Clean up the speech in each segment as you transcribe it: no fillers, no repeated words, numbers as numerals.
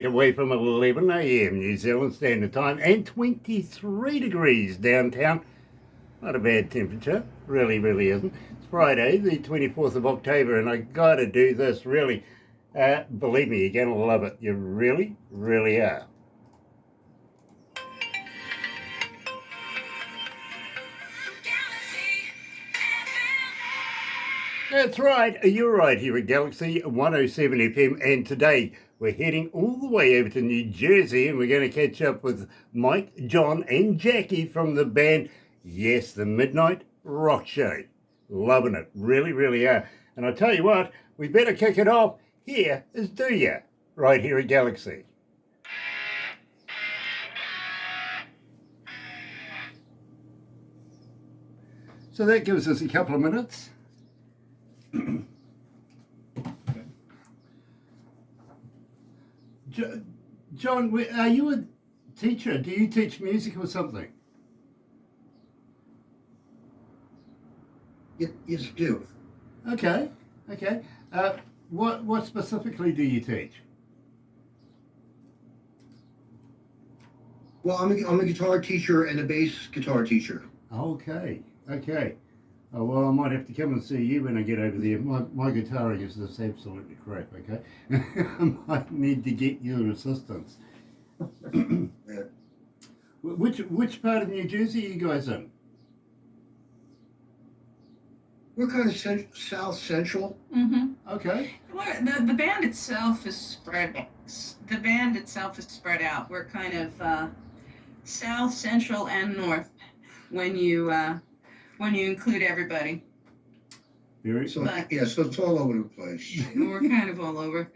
away from 11 a.m. New Zealand Standard Time and 23 degrees downtown. Not a bad temperature, really isn't. It's Friday, the 24th of October, and I gotta do this, really. Believe me, you're gonna love it. You really are. That's right, you're right here at Galaxy 107 FM, and today we're heading all the way over to New Jersey, and we're going to catch up with Mike, John, and Jackie from the band, yes, the Midnight Rock Show. Loving it, really are. And I tell you what, we better kick it off. Here is Do Ya, right here at Galaxy. So that gives us a couple of minutes. John, are you a teacher? Do you teach music or something? Yes, I do. Okay. What specifically do you teach? Well, I'm a guitar teacher and a bass guitar teacher. Okay. Oh, well, I might have to come and see you when I get over there. My guitaring is just absolutely crap, okay? I might need to get your assistance. Yeah. Which part of New Jersey are you guys in? We're kind of south central. Mm-hmm. Okay. Well, the band itself is spread out. We're kind of south, central, and north when you include everybody. So it's all over the place. We're kind of all over.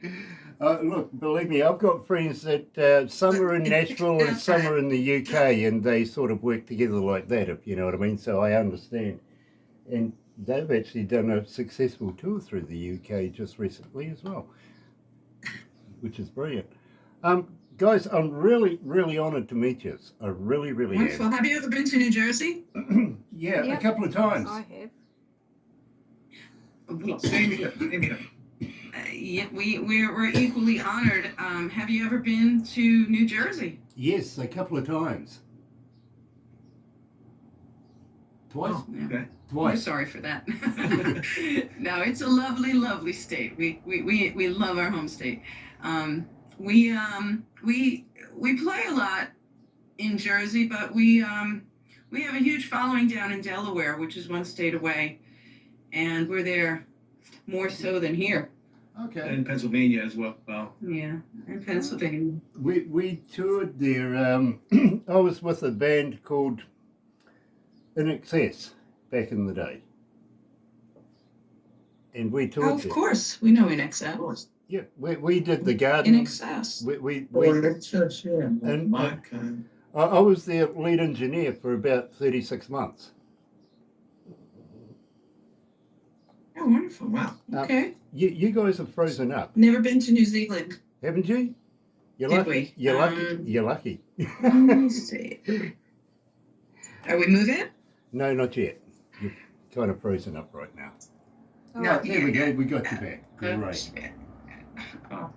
Look, believe me, I've got friends that some are in Nashville and some are in the UK, and they sort of work together like that, if you know what I mean. So I understand. And they've actually done a successful tour through the UK just recently as well, which is brilliant. Guys, I'm really honoured to meet you. I really Wonderful. am. Have you ever been to New Jersey? Yeah, a couple of times. I have. Same here. Yeah, we're equally honored. Have you ever been to New Jersey? Yes, a couple of times. Twice? Oh, yeah. Okay. We're Twice. sorry for that. No, it's a lovely state. We love our home state. We play a lot in Jersey, but we have a huge following down in Delaware, which is one state away, and we're there more so than here. Okay. And Pennsylvania as well. Yeah, in Pennsylvania. We toured there. I was with a band called In Excess back in the day. And we toured Oh, of there. course, we know In Excess. Yeah, we did the garden. In Excess. We Yeah. and Mike, I was their lead engineer for about 36 months. Oh, wonderful. wow. Okay. You guys have frozen up, Never been to New Zealand. haven't you? You're Did lucky. we? You're lucky. You're lucky. Let me see. Are we moving? No, not yet. You're kind of frozen up right now. Oh, No. There we go. We got you back. Great. Oh,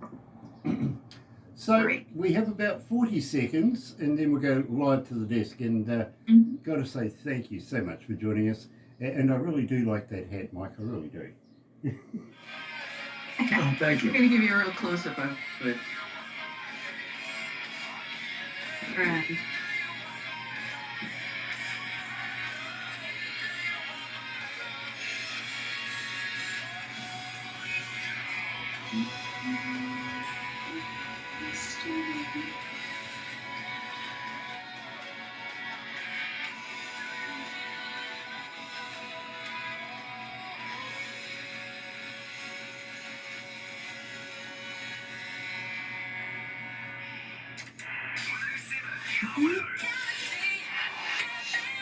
So Great. we have about 40 seconds, and then we'll go live to the desk. And Mhm. got to say thank you so much for joining us. And I really do like that hat, Mike. I really do. Okay. Oh, thank We're you. going to give you a real close-up of it. Right.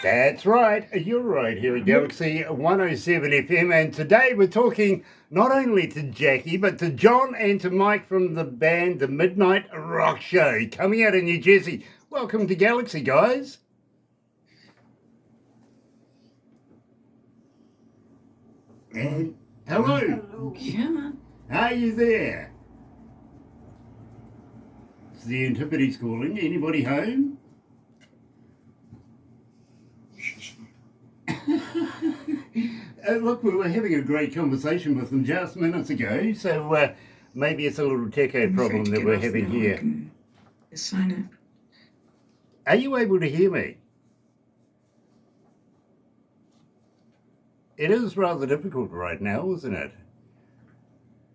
That's right. You're right here at Galaxy 107 FM. And today we're talking not only to Jackie, but to John and to Mike from the band The Midnight Rock Show, coming out of New Jersey. Welcome to Galaxy, guys. And hello. Hello. Yeah. Are you there? the Antipodes calling. Anybody home? Look, we were having a great conversation with them just minutes ago, so maybe it's a little techo problem that we're having here. Sign it. Are you able to hear me? It is rather difficult right now, isn't it?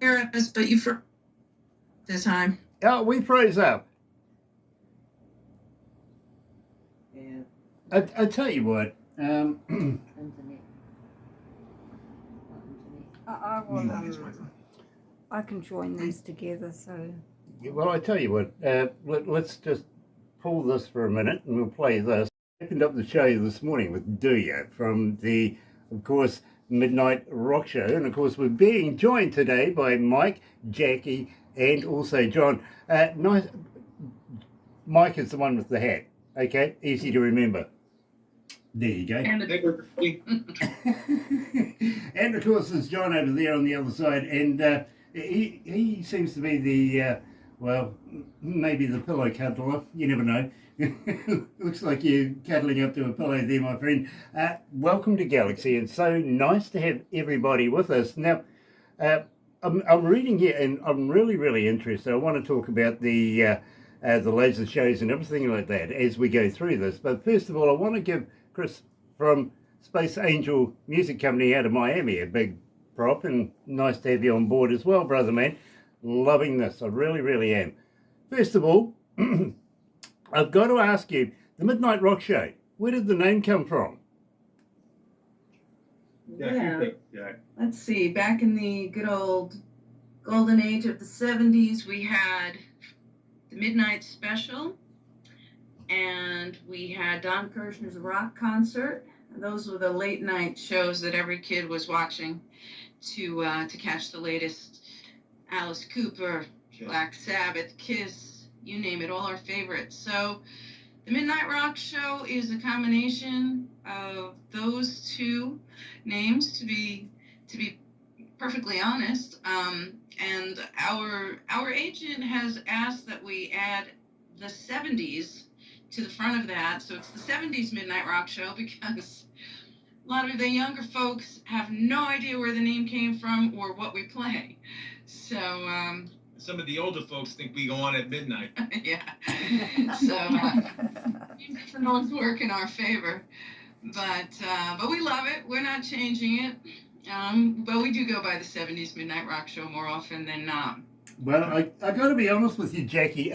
Hear us, but you for this time. Oh, we froze up. Yeah, I tell you what, internet. I will. I can join these together. So. well, I tell you what, let's just pull this for a minute and we'll play this. I opened up the show this morning with Do Ya from the, of course, Midnight Rock Show. And of course, we're being joined today by Mike, Jackie, and also John. Nice. Mike is the one with the hat. Okay, easy to remember. There you go. And And of course, there's John over there on the other side, and he seems to be the well, maybe the pillow cuddler. You never know. Looks like you're cuddling up to a pillow there, my friend. Welcome to Galaxy, and so nice to have everybody with us. Now, I'm reading here, and I'm really interested. I want to talk about the laser shows and everything like that as we go through this. But first of all, I want to give Chris from Space Angel Music Company out of Miami a big prop, and nice to have you on board as well, brother man. Loving this, I really am. First of all, I've got to ask you, the Midnight Rock Show, where did the name come from? yeah. Let's see. Back in the good old golden age of the 70s, we had the Midnight Special, and we had Don Kirshner's rock concert. Those were the late night shows that every kid was watching to catch the latest Alice Cooper, Black Sabbath, Kiss, you name it, all our favorites. So the Midnight Rock Show is a combination of those two names, to be perfectly honest. And our agent has asked that we add the 70's to the front of that. So it's the 70's Midnight Rock Show, because a lot of the younger folks have no idea where the name came from or what we play. So Some of the older folks think we go on at midnight. yeah. So different ones work in our favor, but we love it. We're not changing it. But we do go by the 70's Midnight Rock Show more often than not. Well, I got to be honest with you, Jackie.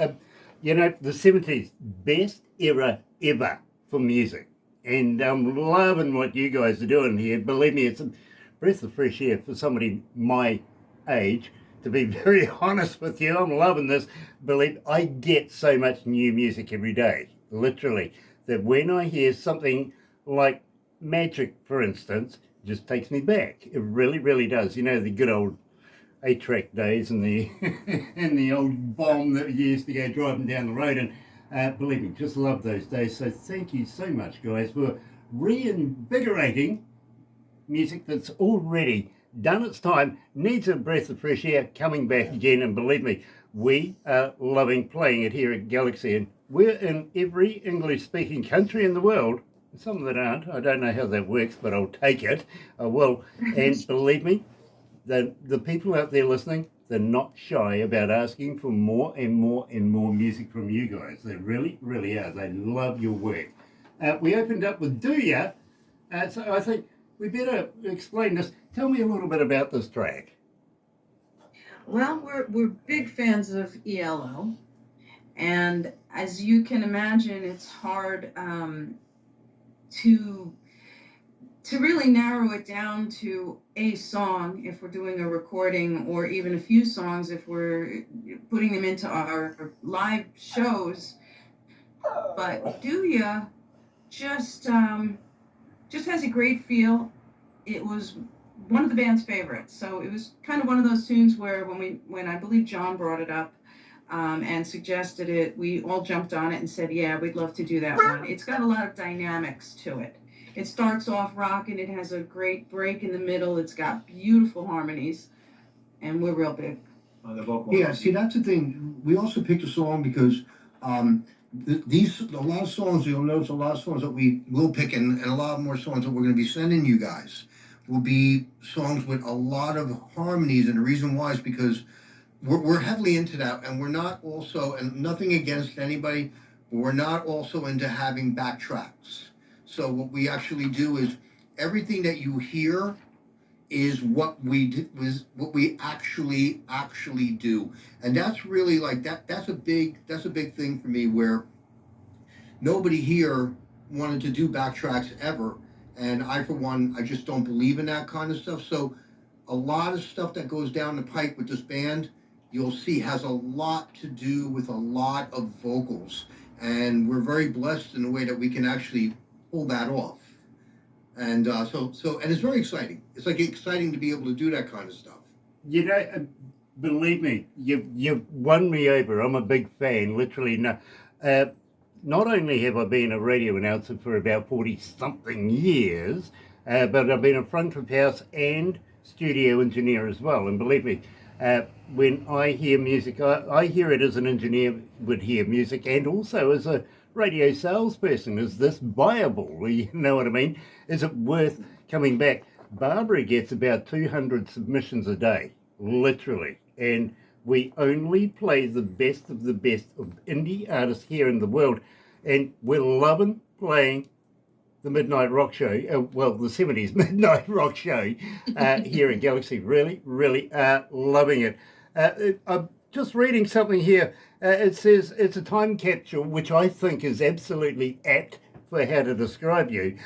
You know, the 70's, best era ever for music. And I'm loving what you guys are doing here. Believe me, it's a breath of fresh air for somebody my age. To be very honest with you, I'm loving this. Believe I get so much new music every day, literally, that when I hear something like Magic, for instance, it just takes me back. It really does. You know, the good old 8-track days and the and the old bomb that you used to go driving down the road, and believe me, just love those days. So thank you so much, guys, for reinvigorating music that's already done its time, needs a breath of fresh air, coming back again. And believe me, we are loving playing it here at Galaxy, and we're in every English-speaking country in the world. Some that aren't. I don't know how that works, but I'll take it. I will. And believe me, the people out there listening, they're not shy about asking for more and more music from you guys. They really are. They love your work. We opened up with Do Ya, so I think we better explain this. Tell me a little bit about this track. Well, we're big fans of ELO, and as you can imagine, it's hard to really narrow it down to a song if we're doing a recording, or even a few songs if we're putting them into our live shows. But Do Ya just has a great feel. It was one of the band's favorites, so it was kind of one of those tunes where when I believe John brought it up and suggested it, we all jumped on it and said, yeah, we'd love to do that one. It's got a lot of dynamics to it. It starts off rocking, it has a great break in the middle, it's got beautiful harmonies, and we're real big on the vocal. Yeah, see, that's the thing. We also picked a song because a lot of songs, you'll notice a lot of songs that we will pick, and a lot more songs that we're going to be sending you guys will be songs with a lot of harmonies. And the reason why is because we're heavily into that, and we're not also, and nothing against anybody, but we're not also into having backtracks. So what we actually do is everything that you hear is what we actually do, and that's really like that's a big thing for me, where nobody here wanted to do backtracks ever, and I, for one, I just don't believe in that kind of stuff. So a lot of stuff that goes down the pike with this band, you'll see, has a lot to do with a lot of vocals, and we're very blessed in a way that we can actually pull that off. And so and it's very exciting. It's like exciting to be able to do that kind of stuff. You know, believe me, you've won me over. I'm a big fan, literally. No, not only have I been a radio announcer for about 40-something years, but I've been a front of house and studio engineer as well. And believe me, when I hear music, I hear it as an engineer would hear music, and also as a radio salesperson. Is this viable? You know what I mean? Is it worth coming back? Barbara gets about 200 submissions a day, literally, and we only play the best of indie artists here in the world, and we're loving playing the Midnight Rock Show, the 70's Midnight Rock Show here in Galaxy. Really, really loving it. I'm just reading something here. It says it's a time capsule, which I think is absolutely apt for how to describe you,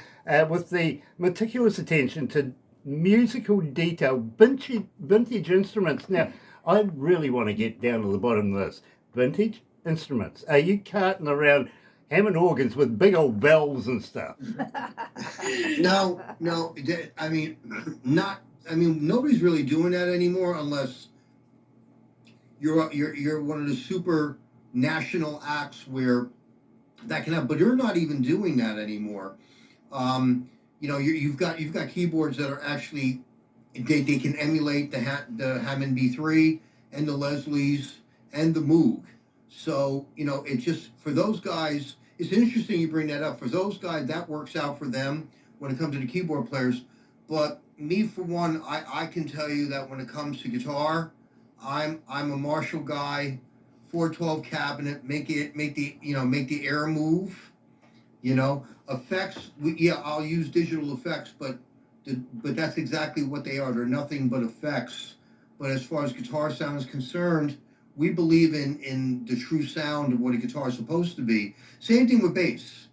with the meticulous attention to musical detail, vintage instruments. Now, I really want to get down to the bottom of this. Vintage instruments. Are you carting around Hammond organs with big old bells and stuff? No, I mean, nobody's really doing that anymore, unless you're one of the super national acts where that can happen. But you're not even doing that anymore. You've got keyboards that are actually they can emulate the Hammond B3 and the Leslie's and the Moog. So it's just for those guys. It's interesting you bring that up. For those guys, that works out for them when it comes to the keyboard players. But me, for one, I can tell you that when it comes to guitar, I'm a Marshall guy, 412 cabinet, make the air move. Effects. I'll use digital effects, but that's exactly what they are. They're nothing but effects. But as far as guitar sound is concerned, we believe in the true sound of what a guitar is supposed to be. Same thing with bass.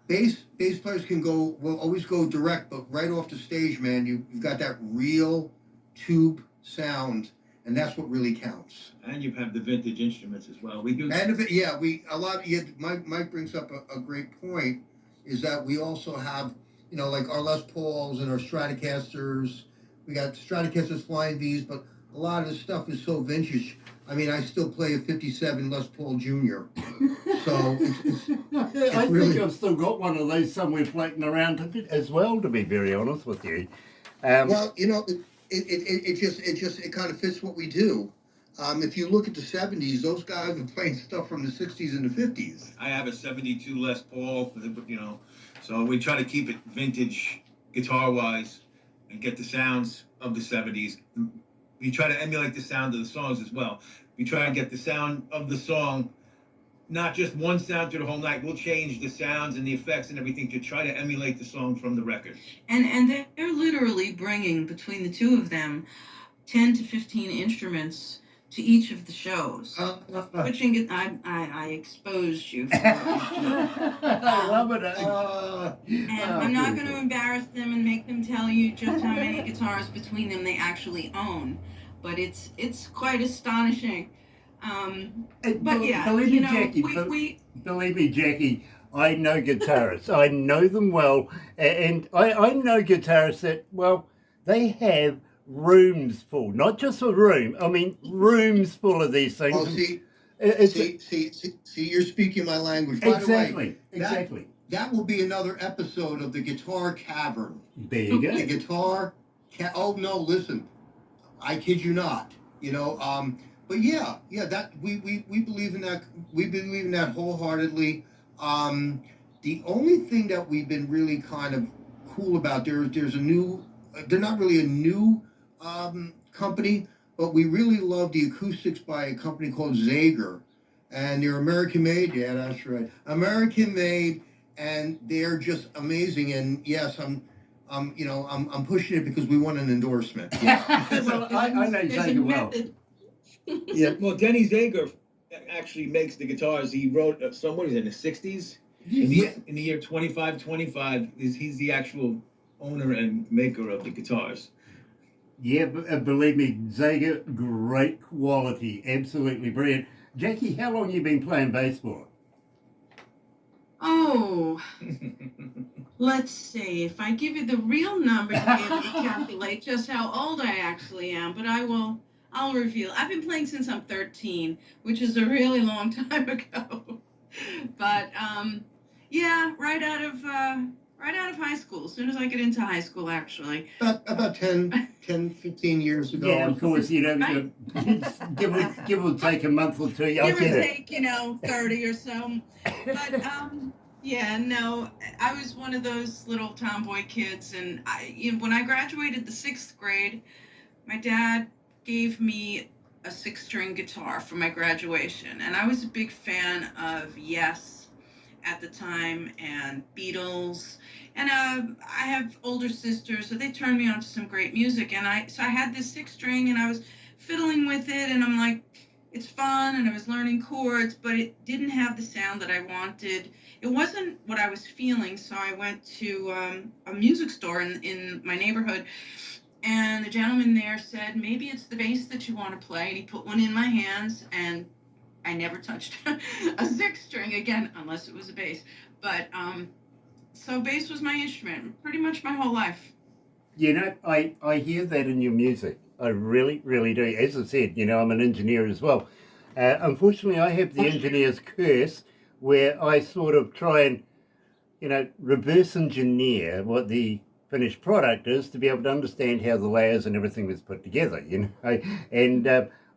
Bass players will always go direct, but right off the stage, man, you've got that real tube sound, and that's what really counts. And you have the vintage instruments as well. We do. Mike brings up a great point, is that we also have, like our Les Pauls and our Stratocasters. We got Stratocasters, Flying V's, but a lot of this stuff is so vintage. I mean, I still play a 57 Les Paul Jr. So I think I've still got one of those somewhere floating around as well, to be very honest with you. It kind of fits what we do. If you look at the 70's, those guys were playing stuff from the 60's and the 50's. I have a 72 Les Paul, so we try to keep it vintage guitar-wise and get the sounds of the 70's. We try to emulate the sound of the songs as well. We try and get the sound of the song, not just one sound through the whole night. We'll change the sounds and the effects and everything to try to emulate the song from the record. And they're literally bringing, between the two of them, 10 to 15 instruments to each of the shows. Switching, I exposed you. I love it. And I'm not going to embarrass them and make them tell you just how many guitars between them they actually own, but it's quite astonishing. Believe me, Jackie, I know guitarists. I know them well, and I know guitarists that, well, they have rooms full, not just a room. I mean, rooms full of these things. Oh, see, you're speaking my language. Exactly, By the way, exactly. That will be another episode of the Guitar Cavern. There you go. The guitar. Oh no, listen, I kid you not. You know, but yeah, that we believe in that. We believe in that wholeheartedly. The only thing that we've been really kind of cool about there's a new. They're not really a new company, but we really love the acoustics by a company called Zager, and they're American made. Yeah, that's right, American made, and they're just amazing. And yes, I'm pushing it because we want an endorsement. Yeah. Well, I know There's a Zager well. method. Yeah. Well, Denny Zager actually makes the guitars. He wrote some, what is it, in the 60s? In the year 2525, he's the actual owner and maker of the guitars. Yeah, believe me, Zager, great quality, absolutely brilliant. Jackie, how long you been playing bass for? Oh, let's see. If I give you the real number, you'll be able to calculate just how old I actually am. But I'll reveal. I've been playing since I'm 13, which is a really long time ago. But yeah, right out of high school. As soon as I get into high school, actually. About 10, 15 years ago. Yeah, of course, you know, Right. give or take a month or two. I Give or get it. take, 30 or so. But yeah, no, I was one of those little tomboy kids, and when I graduated the 6th grade, my dad gave me a 6-string guitar for my graduation, and I was a big fan of Yes at the time and Beatles, and I have older sisters, so they turned me on to some great music, and I had this 6-string, and I was fiddling with it, and I'm like, it's fun, and I was learning chords, but it didn't have the sound that I wanted. It wasn't what I was feeling, so I went to a music store in my neighborhood, and the gentleman there said, maybe it's the bass that you want to play, and he put one in my hands, and I never touched a 6-string again, unless it was a bass. But so bass was my instrument pretty much my whole life. You know, I hear that in your music. I really, really do. As I said, I'm an engineer as well. Unfortunately, I have the engineer's curse where I sort of try and, reverse engineer what the finished product is to be able to understand how the layers and everything was put together, And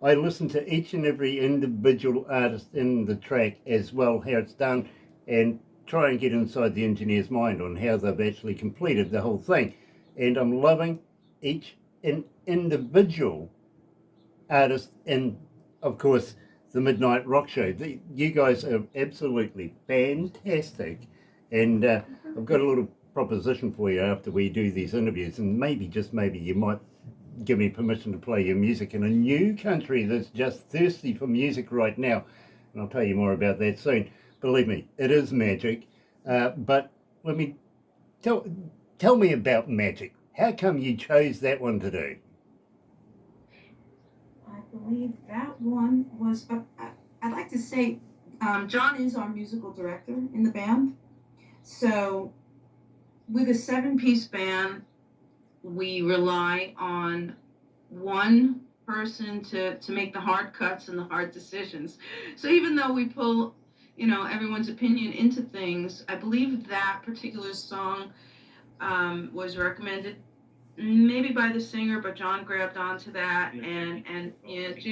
I listen to each and every individual artist in the track as well, how it's done, and try and get inside the engineer's mind on how they've actually completed the whole thing. And I'm loving each individual artist, and of course the Midnight Rock Show. You guys are absolutely fantastic, and I've got a little proposition for you after we do these interviews, and maybe, just maybe, you might give me permission to play your music in a new country that's just thirsty for music right now, and I'll tell you more about that soon. Believe me, it is magic. But let me tell me about magic. How come you chose that one to do? I believe that one was, I'd like to say, John is our musical director in the band. So with a 7-piece band, we rely on one person to make the hard cuts and the hard decisions. So even though we pull, everyone's opinion into things, I believe that particular song was recommended maybe by the singer, but John grabbed onto that, and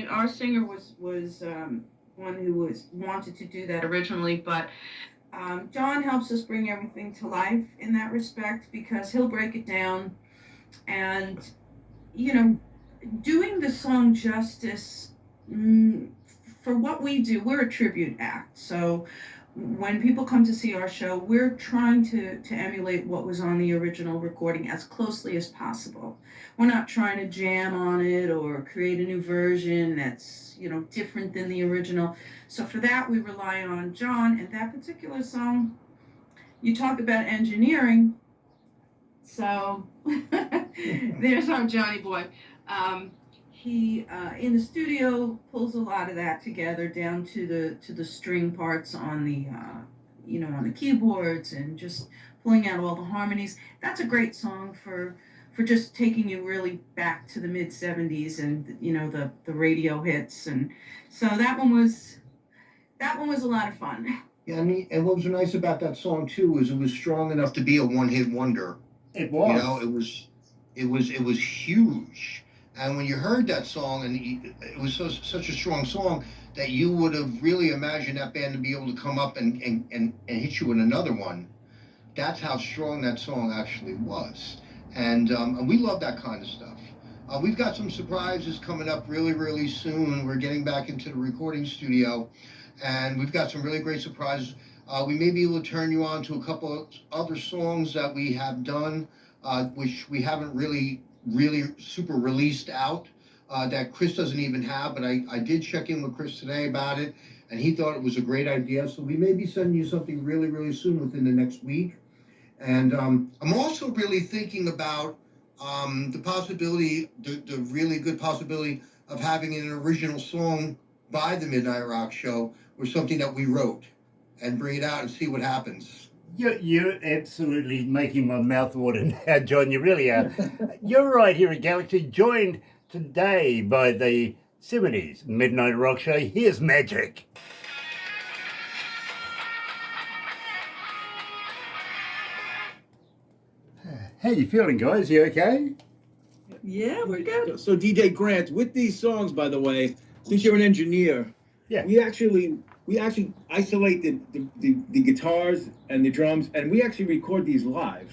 our singer was one who wanted to do that originally, but John helps us bring everything to life in that respect, because he'll break it down, and doing the song justice. For what we do, we're a tribute act, so when people come to see our show, we're trying to emulate what was on the original recording as closely as possible. We're not trying to jam on it or create a new version that's, different than the original. So for that, we rely on John. And that particular song, you talk about engineering. So there's our Johnny boy. He in the studio pulls a lot of that together down to the string parts on the on the keyboards, and just pulling out all the harmonies. That's a great song for just taking you really back to the mid 70s and the radio hits, and so that one was a lot of fun. Yeah, and what was nice about that song too is it was strong enough to be a one-hit wonder. It was. It was huge. And when you heard that song, and it was such a strong song that you would have really imagined that band to be able to come up and hit you with another one. That's how strong that song actually was. And we love that kind of stuff. We've got some surprises coming up really, really soon. We're getting back into the recording studio, and we've got some really great surprises. We may be able to turn you on to a couple of other songs that we have done, which we haven't really super released out, that Chris doesn't even have. But I did check in with Chris today about it, and he thought it was a great idea. So we may be sending you something really, really soon within the next week. And I'm also really thinking about the possibility, the really good possibility of having an original song by the Midnight Rock Show or something that we wrote, and bring it out and see what happens. You're absolutely making my mouth water now, John. You really are. You're right here at Galaxy, joined today by the 70's Midnight Rock Show. Here's magic. How you feeling, guys? You okay? Yeah, we're good. So DJ Grant, with these songs, by the way, since you're an engineer, Yeah. we actually isolate the guitars and the drums, and we actually record these live,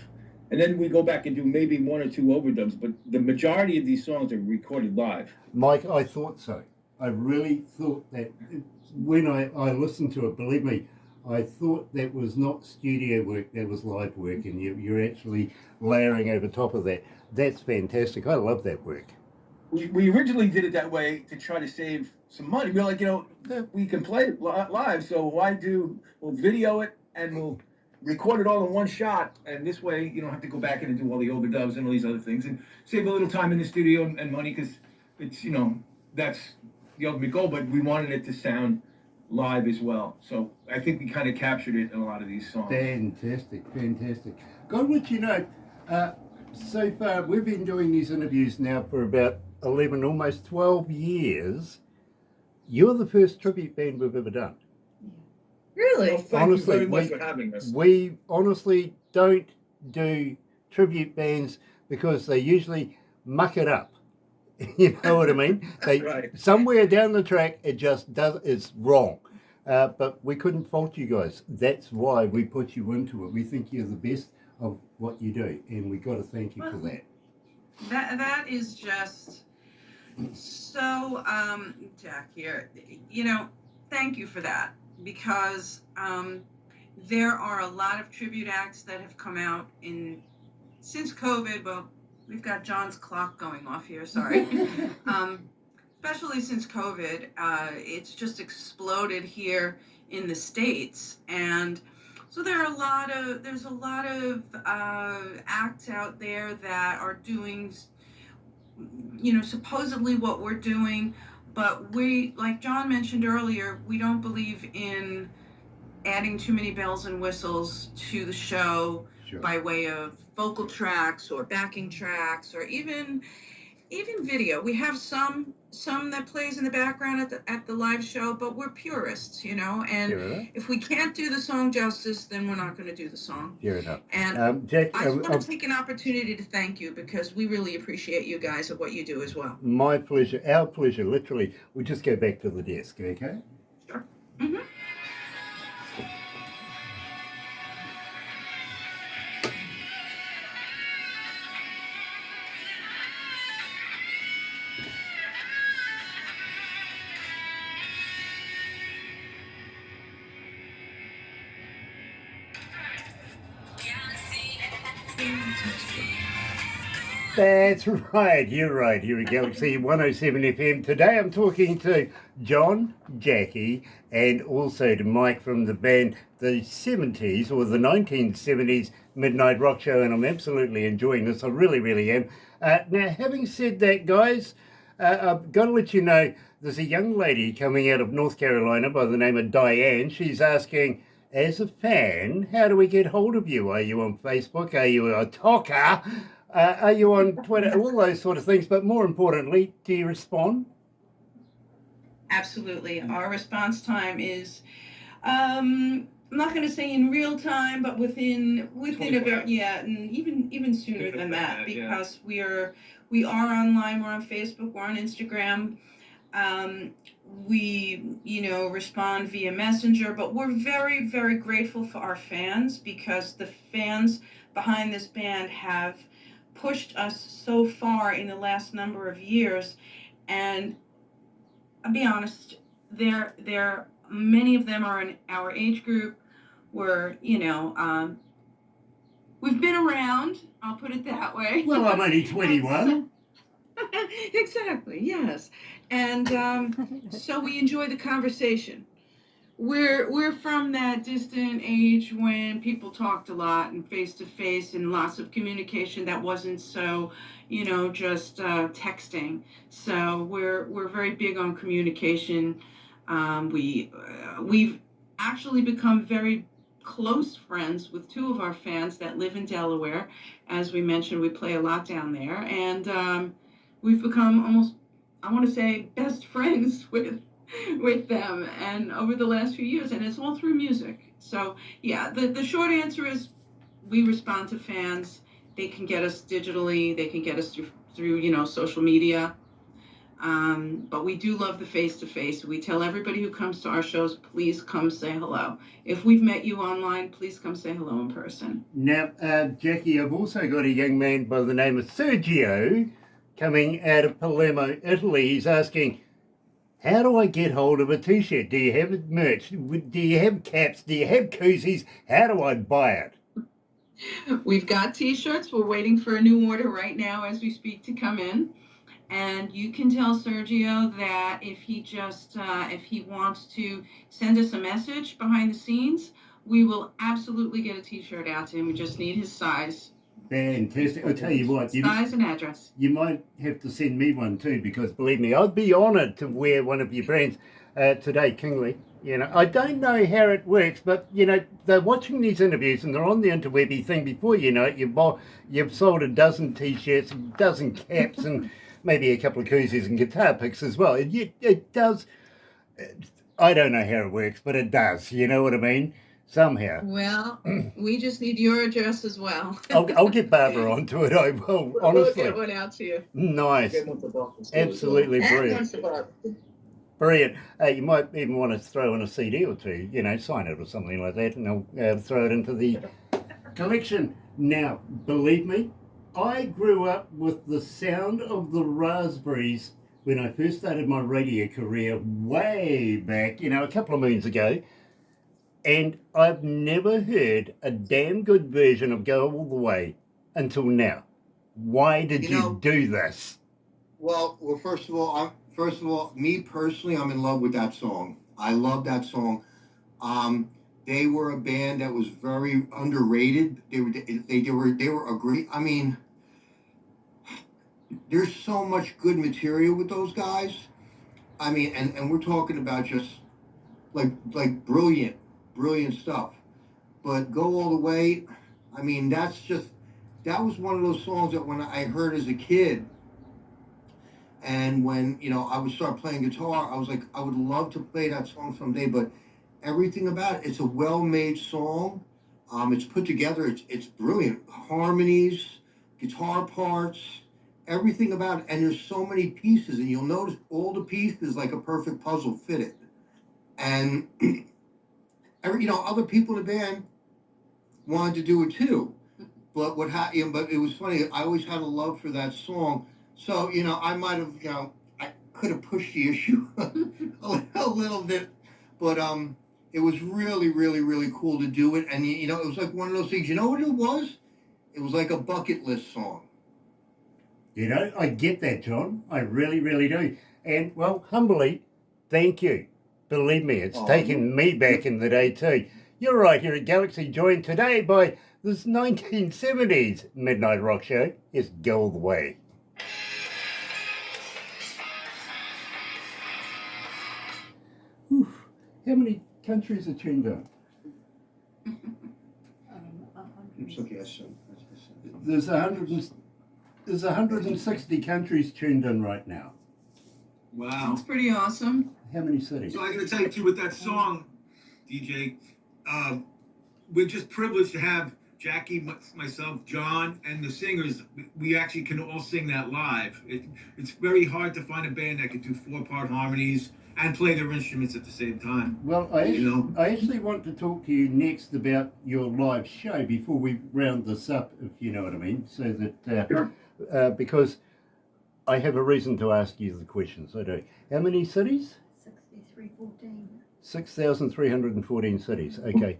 and then we go back and do maybe one or two overdubs. But the majority of these songs are recorded live. Mike, I thought so. I really thought that when I listened to it, believe me, I thought that was not studio work, that was live work, and you're actually layering over top of that. That's fantastic. I love that work. We originally did it that way to try to save some money. We're like, we can play it live, so we'll video it and we'll record it all in one shot, and this way you don't have to go back in and do all the overdubs and all these other things, and save a little time in the studio and money, because it's, that's the ultimate goal. But we wanted it to sound live as well, so I think we kind of captured it in a lot of these songs. Fantastic. God, what you know, so far we've been doing these interviews now for about 11, almost 12 years. You're the first tribute band we've ever done. Really? Well, thank Honestly, you very much for having us. We honestly don't do tribute bands because they usually muck it up. You know what I mean? They Right. Somewhere down the track it just does, it's wrong. But we couldn't fault you guys. That's why we put you into it. We think you're the best of what you do, and we got to thank you for that. That is just so, Jack here, thank you for that, because there are a lot of tribute acts that have come out since COVID. Well, we've got John's clock going off here, sorry. Especially since COVID, it's just exploded here in the States, and so there's a lot of acts out there that are doing, supposedly what we're doing, but we, like John mentioned earlier, we don't believe in adding too many bells and whistles to the show. Sure. By way of vocal tracks or backing tracks or even video. We have some that plays in the background at the live show, but we're purists, and if we can't do the song justice, then we're not going to do the song. Fair enough. And Jack, I just want to take an opportunity to thank you, because we really appreciate you guys and what you do as well. My pleasure, our pleasure, literally. We'll just go back to the desk, okay? Sure. Mm-hmm. That's right, you're right. You're at Galaxy 107 FM. Today I'm talking to John, Jackie, and also to Mike from the band the 70's, or the 1970's Midnight Rock Show, and I'm absolutely enjoying this. I really, really am. Now, having said that, guys, I've got to let you know there's a young lady coming out of North Carolina by the name of Diane. She's asking, as a fan, how do we get hold of you? Are you on Facebook? Are you a talker? Are you on Twitter? All those sort of things. But more importantly, do you respond? Absolutely. Our response time is I'm not going to say in real time, but within a 24 very, hours. yeah, and even sooner Even than that, that, yeah. because we are online, we're on Facebook, we're on Instagram. Um, we, respond via Messenger, but we're very, very grateful for our fans, because the fans behind this band have pushed us so far in the last number of years. And I'll be honest, many of them are in our age group. We're, we've been around, I'll put it that way. Well, I'm only 21. Exactly, yes. And so we enjoy the conversation. We're from that distant age when people talked a lot and face to face and lots of communication that wasn't so, just texting. So we're very big on communication. We've actually become very close friends with two of our fans that live in Delaware. As we mentioned, we play a lot down there, and we've become almost, I want to say, best friends with them, and over the last few years, and it's all through music. So yeah, the short answer is we respond to fans. They can get us digitally, they can get us through social media. But we do love the face-to-face. We tell everybody who comes to our shows, please come say hello. If we've met you online, please come say hello in person. Now, Jackie, I've also got a young man by the name of Sergio coming out of Palermo, Italy. He's asking, how do I get hold of a t-shirt? Do you have merch? Do you have caps? Do you have koozies? How do I buy it? We've got t-shirts. We're waiting for a new order right now as we speak to come in. And you can tell Sergio that if he wants to send us a message behind the scenes, we will absolutely get a t-shirt out to him. We just need his size. Fantastic. I'll tell you what, Size and address. you might have to send me one too, because believe me, I'd be honoured to wear one of your brands today, Kingley. I don't know how it works, but they're watching these interviews and they're on the interwebby thing. Before you know it, you've sold a dozen t-shirts, a dozen caps, and maybe a couple of koozies and guitar picks as well. It does. I don't know how it works, but it does. You know what I mean? Somehow. Well, we just need your address as well. I'll get Barbara onto it. I will, honestly. We'll get one out to you. Nice. Absolutely brilliant. Brilliant. You might even want to throw in a CD or two, sign it or something like that, and I'll throw it into the collection. Now, believe me, I grew up with the sound of the Raspberries when I first started my radio career way back, a couple of moons ago. And I've never heard a damn good version of Go All the Way until now. Why did you do this? Well, first of all, me personally, I'm in love with that song. I love that song. They were a band that was very underrated. They were a great. I mean, there's so much good material with those guys. I mean, and we're talking about just like brilliant stuff. But Go All the Way, I mean, that was one of those songs that when I heard as a kid, and when I would start playing guitar, I was like, I would love to play that song someday. But everything about it's a well-made song. It's put together. It's brilliant. Harmonies, guitar parts, everything about it. And there's so many pieces, and you'll notice all the pieces like a perfect puzzle fit it. And other people in the band wanted to do it too, but but it was funny. I always had a love for that song, so I might have, I could have pushed the issue a little bit, but it was really, really, really cool to do it, and it was like one of those things. You know what it was? It was like a bucket list song. I get that, John. I really, really do. And well, humbly, thank you. Believe me, it's taken me back in the day too. You're right here at Galaxy, joined today by this 1970s Midnight Rock Show. It's Go All the Way. Whew. How many countries are tuned on? It's okay. There's 160 countries tuned in right now. Wow. That's pretty awesome. How many cities? So I got to tell you too, with that song, DJ, we're just privileged to have Jackie, myself, John, and the singers. We actually can all sing that live. It's very hard to find a band that could do 4-part harmonies and play their instruments at the same time. Well, I actually want to talk to you next about your live show before we round this up, if you know what I mean. So that because I have a reason to ask you the questions. I do. How many cities? 6314. 6,314 cities. Okay.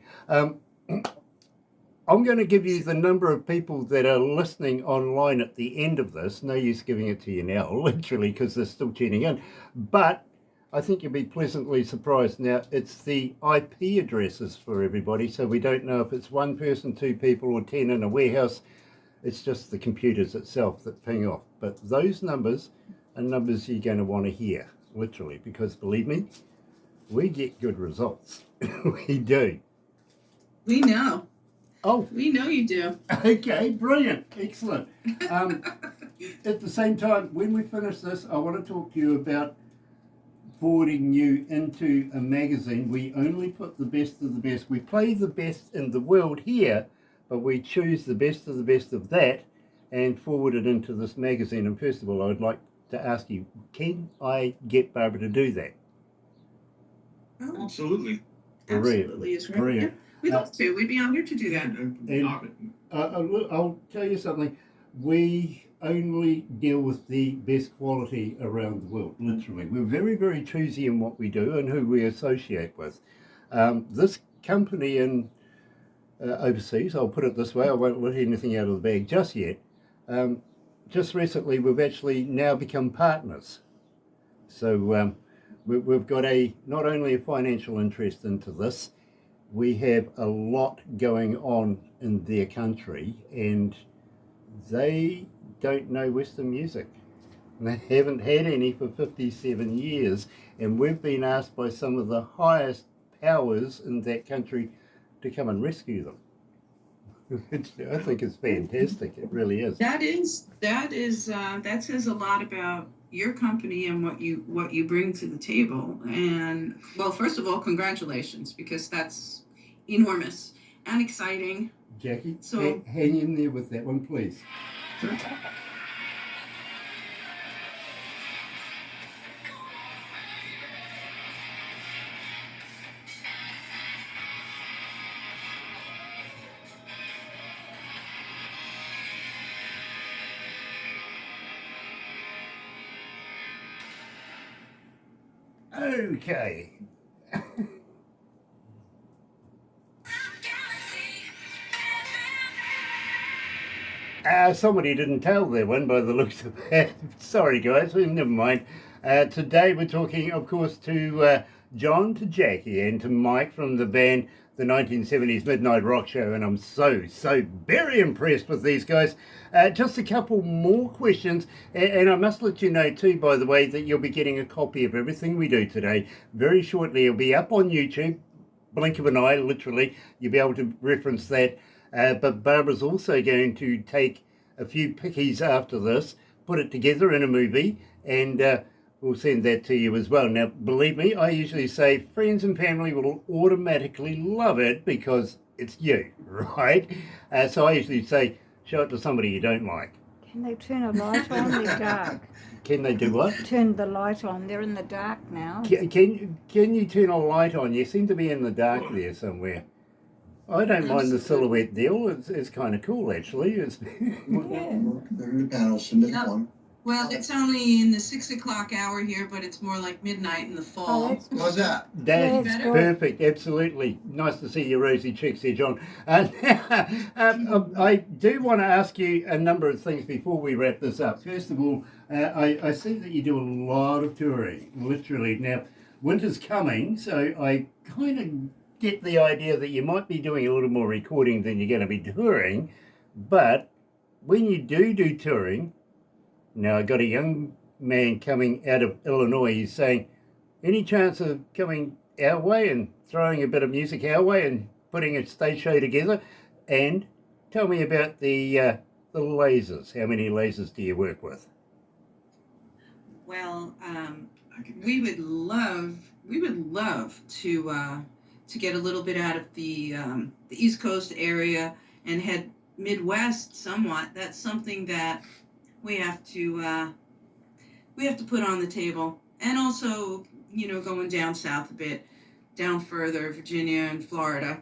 I'm going to give you the number of people that are listening online at the end of this. No use giving it to you now, literally, because they're still tuning in. But I think you'll be pleasantly surprised. Now, it's the IP addresses for everybody, so we don't know if it's one person, 2 people, or 10 in a warehouse. It's just the computers itself that ping off. But those numbers are numbers you're going to want to hear, literally, because believe me, we get good results. We do. We know. Oh, We know you do. okay, brilliant, excellent. At the same time, when we finish this, I want to talk to you about forwarding you into a magazine. We only put the best of the best. We play the best in the world here, but we choose the best of that and forward it into this magazine. And first of all, I would like to ask you, can I get Barbara to do that? Oh, Absolutely. absolutely is right. Brilliant. Yeah, we'd love to. We'd be honored to do that. I'll tell you something. We only deal with the best quality around the world, literally. We're very, very choosy in what we do and who we associate with. This company in overseas, I'll put it this way, I won't let anything out of the bag just yet. Just recently, we've actually now become partners. So we've got not only a financial interest into this, we have a lot going on in their country, and they don't know Western music. They haven't had any for 57 years, and we've been asked by some of the highest powers in that country to come and rescue them. Which I think is fantastic. It really is. That says a lot about your company and what you bring to the table. And well, first of all, congratulations, because that's enormous and exciting. Jackie, So- hang in there with that one, please. Okay. Somebody didn't tell their one by the looks of it. Sorry, guys, never mind. Today we're talking, of course, to John, to Jackie, and to Mike from the band, the 1970s Midnight Rock Show, and I'm so very impressed with these guys. Just a couple more questions, and I must let you know too, by the way, that you'll be getting a copy of everything we do today. Very shortly, it'll be up on YouTube, blink of an eye, literally. You'll be able to reference that. But Barbara's also going to take a few pickies after this, put it together in a movie, and we'll send that to you as well. Now, believe me, I usually say friends and family will automatically love it because it's you, right? So I usually say, show it to somebody you don't like. Can they turn a light on? They're dark. Can they do what? Turn the light on. They're in the dark now. Can you turn a light on? You seem to be in the dark there somewhere. I don't mind the silhouette deal. It's kind of cool, actually. It's Yeah. There are the panels, submit Yeah. one. Well, it's only in the 6 o'clock hour here, but it's more like midnight in the fall. Oh, that's How's that? That's Yeah, it's perfect, absolutely. Nice to see your rosy cheeks here, John. I do want to ask you a number of things before we wrap this up. First of all, I see that you do a lot of touring, literally. Now, winter's coming, so I kind of get the idea that you might be doing a little more recording than you're going to be touring. But when you do touring, now I got a young man coming out of Illinois. He's saying, any chance of coming our way and throwing a bit of music our way and putting a stage show together? And tell me about the lasers. How many lasers do you work with? Well, we would love to get a little bit out of the East Coast area and head Midwest somewhat. That's something that we have to put on the table. And also, going down south a bit, down further, Virginia and Florida.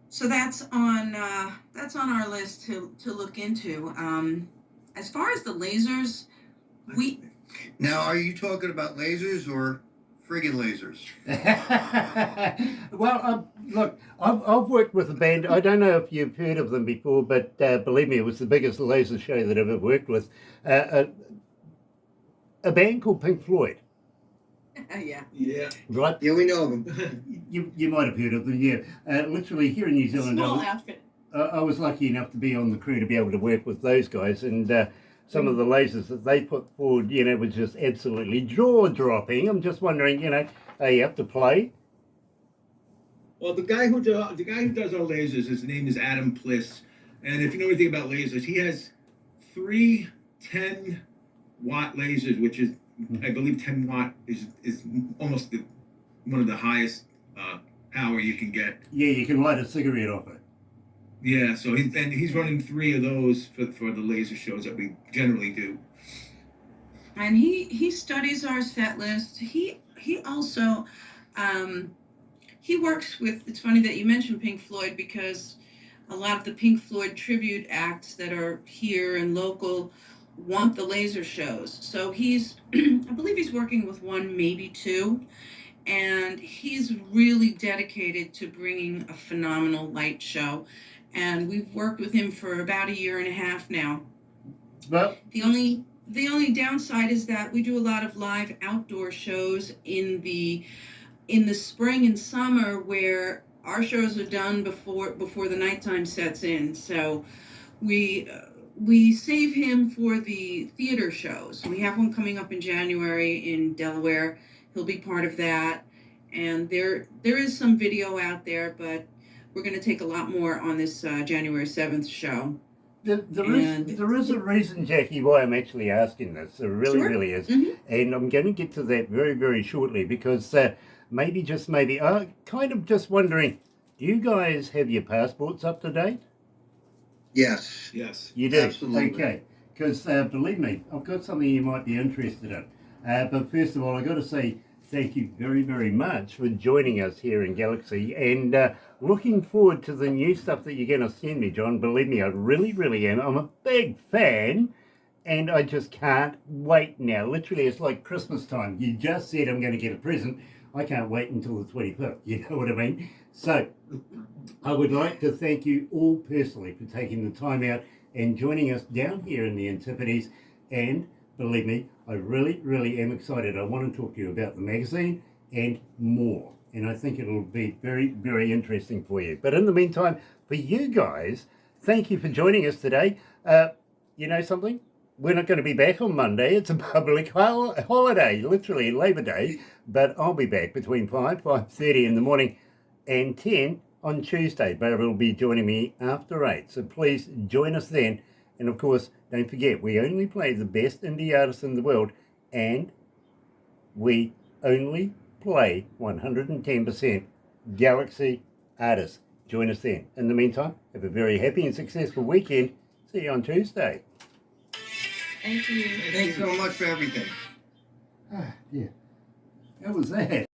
So that's on our list to look into. As far as the lasers, Now, are you talking about lasers or friggin' lasers? Well, look, I've worked with a band. I don't know if you've heard of them before, but believe me, it was the biggest laser show that I've ever worked with. A band called Pink Floyd, yeah. Yeah. right? Yeah, we know them. You might have heard of them, yeah. Literally here in New Zealand, Small outfit. I was lucky enough to be on the crew to be able to work with those guys, and some of the lasers that they put forward, was just absolutely jaw-dropping. I'm just wondering, are you up to play? Well, the guy who does our lasers, his name is Adam Pliss, and if you know anything about lasers, he has 3 10-watt lasers, which is, I believe, 10 watt is almost one of the highest power you can get. Yeah, you can light a cigarette off it. Yeah, so he's running 3 of those for the laser shows that we generally do. And he studies our set list. He also he works with. It's funny that you mentioned Pink Floyd, because a lot of the Pink Floyd tribute acts that are here and local want the laser shows. So he's I believe he's working with 1, maybe 2, and he's really dedicated to bringing a phenomenal light show. And we've worked with him for about 1.5 years now. Well, The only downside is that we do a lot of live outdoor shows in the spring and summer, where our shows are done before the nighttime sets in. So we save him for the theater shows. We have one coming up in January in Delaware. He'll be part of that. And there is some video out there, but we're going to take a lot more on this January 7th show. there is a reason, Jackie, why I'm actually asking this. There really, Sure. really is. Mhm. And I'm going to get to that very, very shortly, because maybe, just maybe, kind of just wondering, do you guys have your passports up to date? Yes. Yes. You do? Absolutely. Okay. Because believe me, I've got something you might be interested in. But first of all, I've got to say thank you very, very much for joining us here in Galaxy, and looking forward to the new stuff that you're going to send me, John. Believe me, I really, really am. I'm a big fan, and I just can't wait now. Literally, it's like Christmas time. You just said I'm going to get a present. I can't wait until the 25th. You know what I mean? So I would like to thank you all personally for taking the time out and joining us down here in the Antipodes. And believe me, I really, really am excited. I want to talk to you about the magazine and more. And I think it'll be very, very interesting for you. But in the meantime, for you guys, thank you for joining us today. You know something? We're not going to be back on Monday. It's a public holiday, literally Labor Day. But I'll be back between 5:30 in the morning and 10 on Tuesday. But will be joining me after 8. So please join us then. And of course, don't forget, we only play the best indie artists in the world, and we only play 110% Galaxy artists. Join us then. In the meantime, have a very happy and successful weekend. See you on Tuesday. Thank you. Thanks so much for everything. Yeah. How was that?